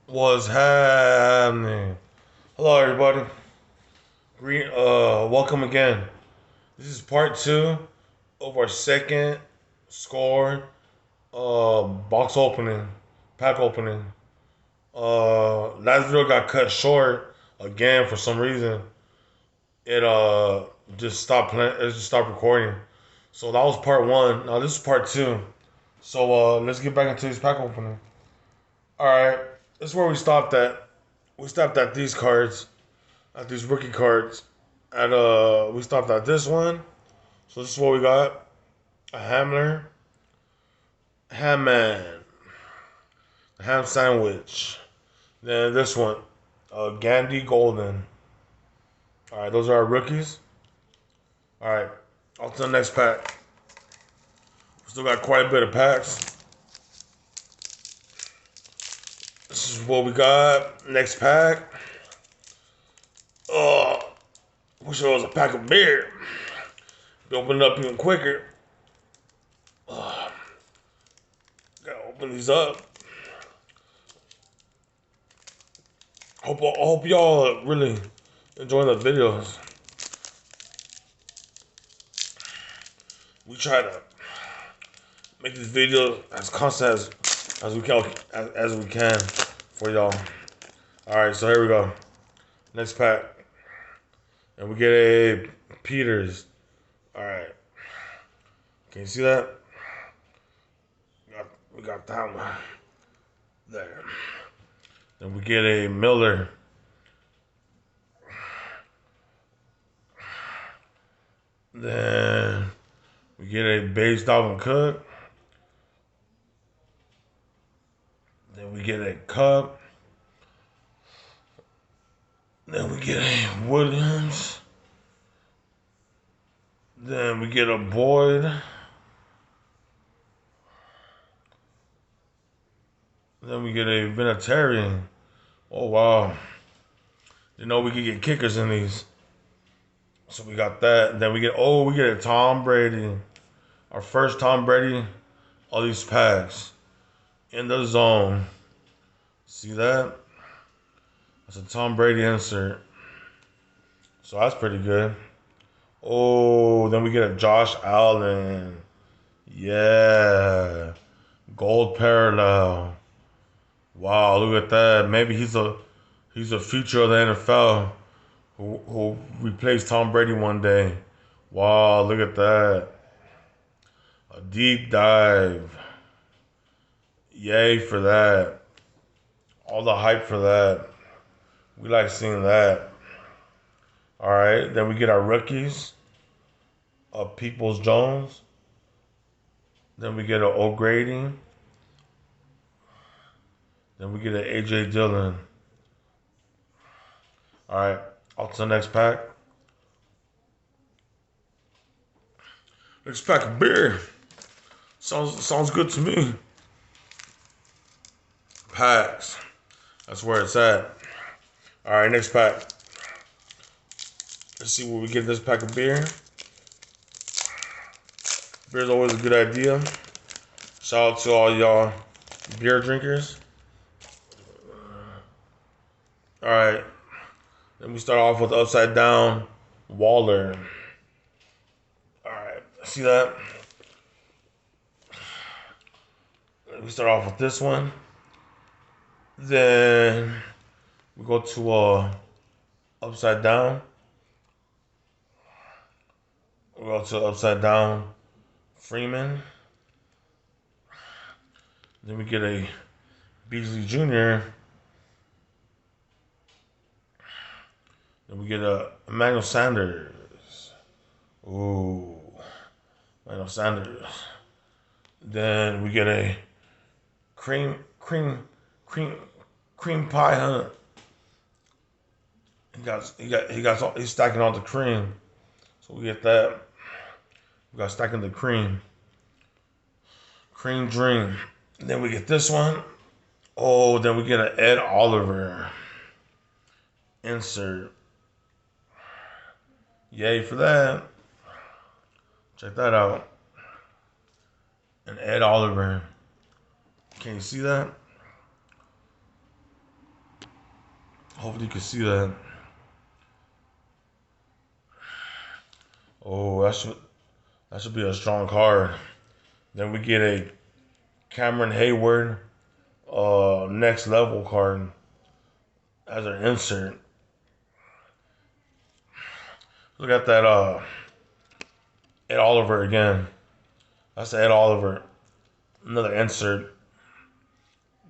What's happening? Hello, everybody. Welcome again. This is part two of our second score box opening, pack opening. Last video got cut short again for some reason. It just stopped playing. It just stopped recording. So that was part one. Now this is part two. So let's get back into this pack opening. All right, this is where we stopped at. We stopped at these cards. At these rookie cards. We stopped at this one. So this is what we got: a Hamler, Hamman, a ham sandwich. Then this one, a Gandhi Golden. All right, those are our rookies. All right, on to the next pack. We still got quite a bit of packs. This is what we got. Next pack. Oh, wish it was a pack of beer. Be open it up even quicker. Gotta open these up. I hope y'all really enjoying the videos. We try to make this video as constant as we can for y'all. All right, so here we go. Next pack, and we get a Peters. All right, can you see that? We got that one there. Then we get a Miller. Then we get a base Dalvin Cook. Then we get a Cup. Then we get a Williams. Then we get a Boyd. Then we get a Vinatieri. Oh wow! You know we could get kickers in these. So we got that. Then we get a Tom Brady. Our first Tom Brady. All these packs in the zone. See that? That's a Tom Brady insert. So that's pretty good. Oh, then we get a Josh Allen. Yeah. Gold parallel. Wow, look at that. Maybe he's a future of the NFL who replace Tom Brady one day. Wow, look at that. A deep dive. Yay for that. All the hype for that. We like seeing that. All right, then we get our rookies. Peoples Jones. Then we get an O'Grady. Then we get an AJ Dillon. All right, on to the next pack. Next pack of beer. Sounds good to me. Packs. That's where it's at. All right, next pack. Let's see what we get this pack of beer. Beer's always a good idea. Shout out to all y'all beer drinkers. All right. Then we start off with upside down Waller. All right. See that? We start off with this one. Then we go to upside down. We go to upside down Freeman. Then we get a Beasley Jr. Then we get a Emmanuel Sanders. Ooh, Emmanuel Sanders. Then we get a cream cream cream pie hunt. He's stacking all the cream. So we get that. We got stacking the cream. Cream dream. Then we get this one. Oh, then we get an Ed Oliver insert. Yay for that. Check that out. An Ed Oliver. Can you see that? Hopefully you can see that. Oh, that should be a strong card. Then we get a Cameron Hayward next level card as an insert. Look at that Ed Oliver again. That's Ed Oliver. Another insert.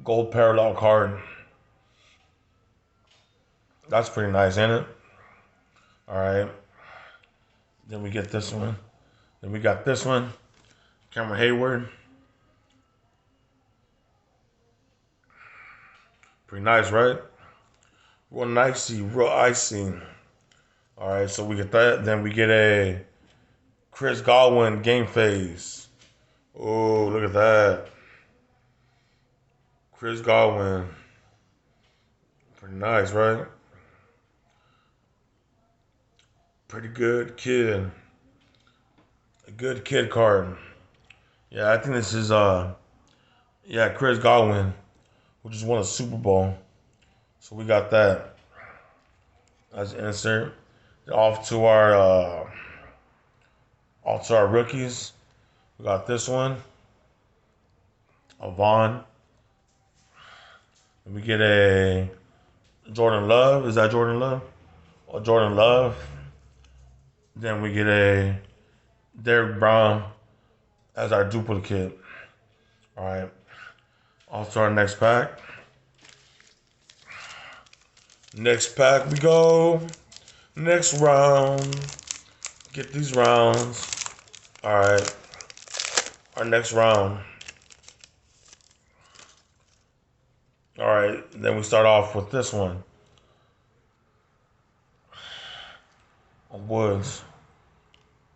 Gold parallel card. That's pretty nice, ain't it? Alright. Then we get this one. Then we got this one. Cameron Hayward. Pretty nice, right? Real nicey, real icy. Alright, so we get that. Then we get a Chris Godwin game phase. Oh, look at that. Chris Godwin. Pretty nice, right? Pretty good kid. A good kid card. Yeah, I think this is Chris Godwin, who just won a Super Bowl. So we got that as an insert. Off to our rookies. We got this one. A Vaughn. And we get a Jordan Love. Is that Jordan Love? Or Jordan Love. Then we get a Derrick Brown as our duplicate. Alright. Off to our next pack. Next pack we go. Next round. Get these rounds. Alright. Our next round. Alright. Then we start off with this one. Woods.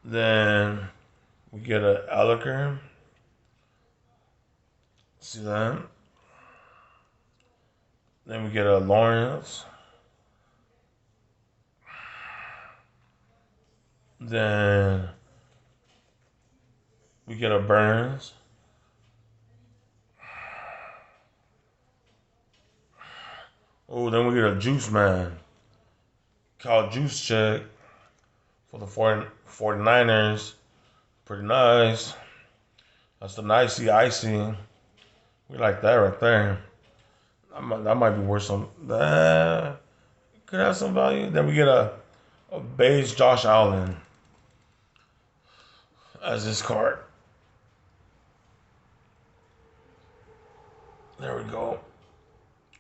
Then we get a Elliker. See that? Then we get a Lawrence. Then we get a Burns. Oh, then we get a Juice Man. Kyle Juice check for the 49ers. Pretty nice. That's the nicey icy. We like that right there. That might be worth some. That could have some value. Then we get a beige Josh Allen as this card. There we go.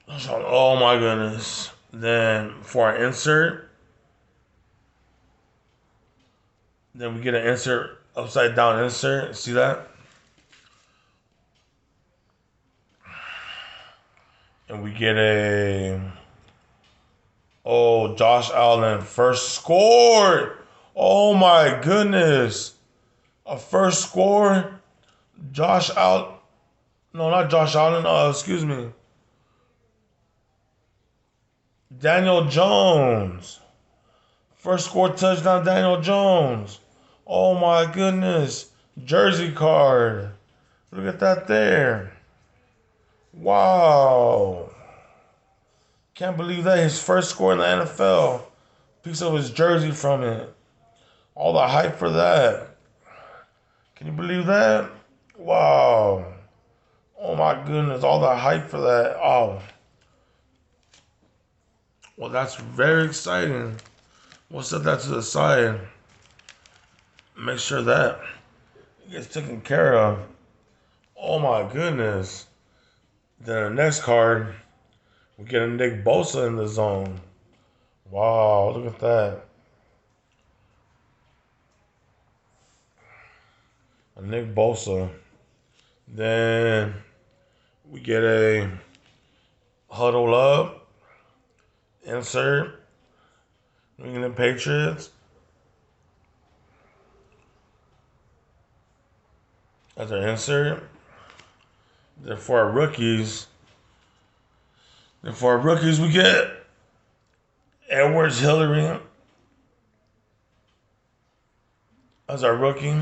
Oh my goodness. Then for our insert, then we get an insert, upside down insert. See that? And we get Josh Allen first score. Oh my goodness. A first score. Josh Allen. No, not Josh Allen. Excuse me. Daniel Jones. First score touchdown, Daniel Jones. Oh my goodness. Jersey card. Look at that there. Wow. Can't believe that. His first score in the NFL. Piece of his jersey from it. All the hype for that. Can you believe that? Wow. Oh my goodness. All the hype for that. Oh. Well, that's very exciting. We'll set that to the side. Make sure that gets taken care of. Oh my goodness. Then the next card, we get a Nick Bosa in the zone. Wow, look at that. A Nick Bosa. Then we get a Huddle Up insert. New England Patriots as an insert. Then for our rookies, we get Edwards Hillary as our rookie.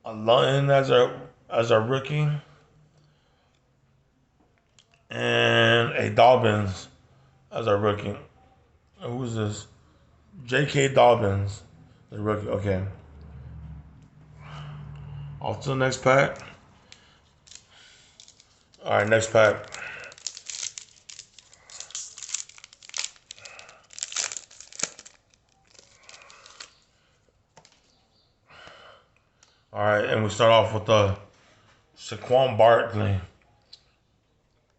A Lutton as our rookie. and a Dobbins as our rookie. Who's this? J.K. Dobbins, the rookie. Okay. Off to the next pack. All right, next pack. All right, and we start off with the Saquon Barkley.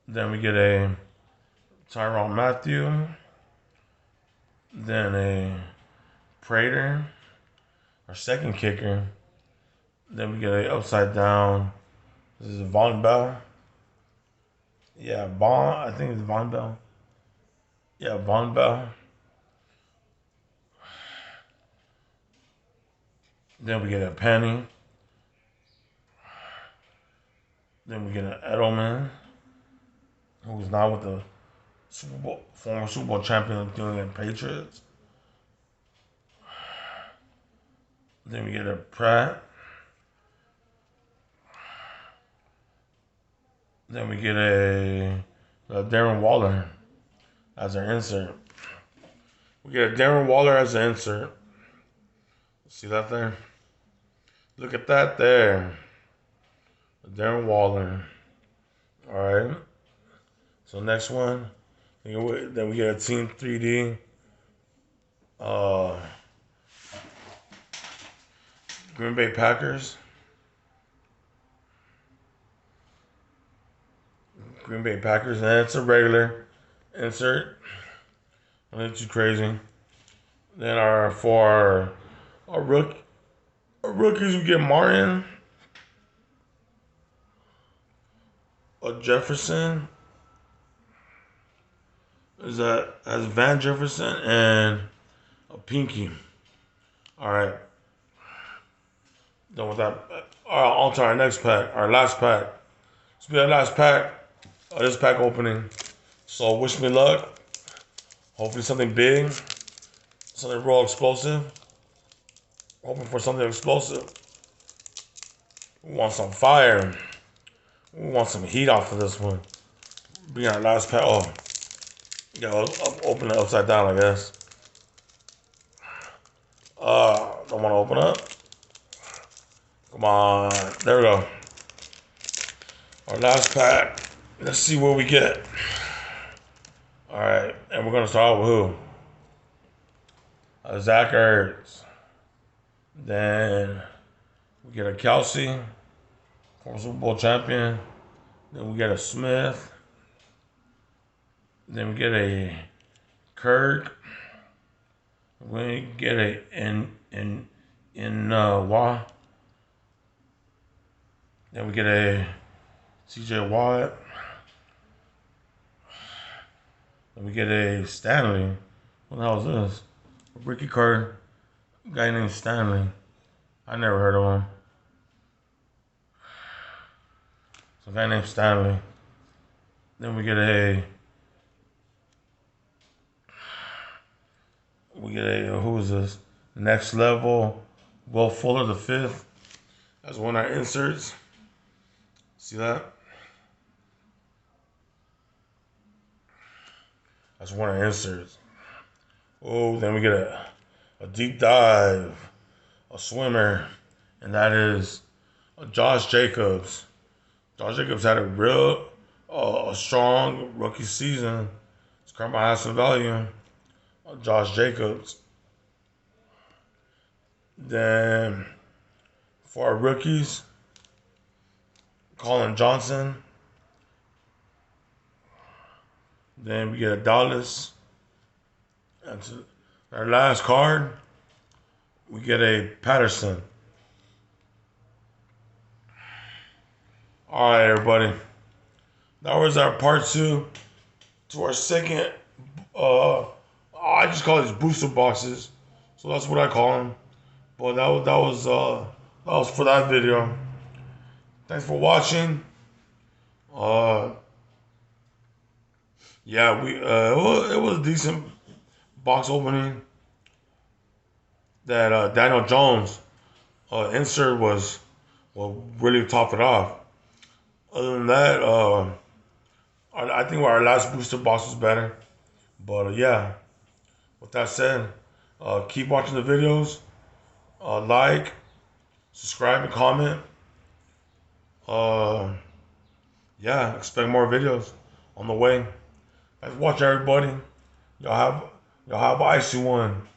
Then we get a Tyrann Mathieu. Then a Prater, our second kicker. Then we get a upside down. This is Von Bell. Yeah, I think it's Von Bell. Yeah, Von Bell. Then we get a Penny. Then we get an Edelman, who's now with the former Super Bowl champion of the New England Patriots. Then we get a Pratt. Then we get a Darren Waller as our insert. We get a Darren Waller as an insert. See that there? Look at that there. Darren Waller. All right. So next one. Then we get a Team 3D. Green Bay Packers. Green Bay Packers. And it's a regular insert. Nothing too crazy. Then for our rookies, we get Martin, a Jefferson. Is that as Van Jefferson and a Pinky. All right. Done with that. All right, on to our next pack, our last pack. This will be our last pack of this pack opening. So wish me luck. Hopefully something big, something real explosive. Hoping for something explosive. We want some fire. We want some heat off of this one. Be our last pack. Oh, yeah, open it upside down, I guess. Don't want to open up. Come on. There we go. Our last pack. Let's see what we get. All right. And we're going to start with who? Zach Ertz. Then we get a Kelsey, former Super Bowl champion. Then we get a Smith. Then we get a Kirk. We get a Wah. Then we get a CJ Watt. Then we get a Stanley. What the hell is this? A Ricky Carter. A guy named Stanley. I never heard of him. So a guy named Stanley. Then we get a who is this? Next Level. Will Fuller the fifth. That's one of our inserts. See that? That's one of our inserts. Oh, then we get a deep dive, a swimmer, and that is Josh Jacobs. Josh Jacobs had a real a strong rookie season. It's karma has some value. Josh Jacobs. Then for our rookies, Colin Johnson. Then we get a Dallas. That's our last card. We get a Patterson. All right, everybody. That was our part 2 to our second. I just call these booster boxes, so that's what I call them. But that was for that video. Thanks for watching. Yeah, it was a decent box opening. That Daniel Jones insert really topped it off. Other than that, I think our last booster box was better. But yeah, with that said, keep watching the videos. Like, subscribe, and comment. Uh, yeah, expect more videos on the way. Let's watch everybody. Y'all have y'all have an icy one.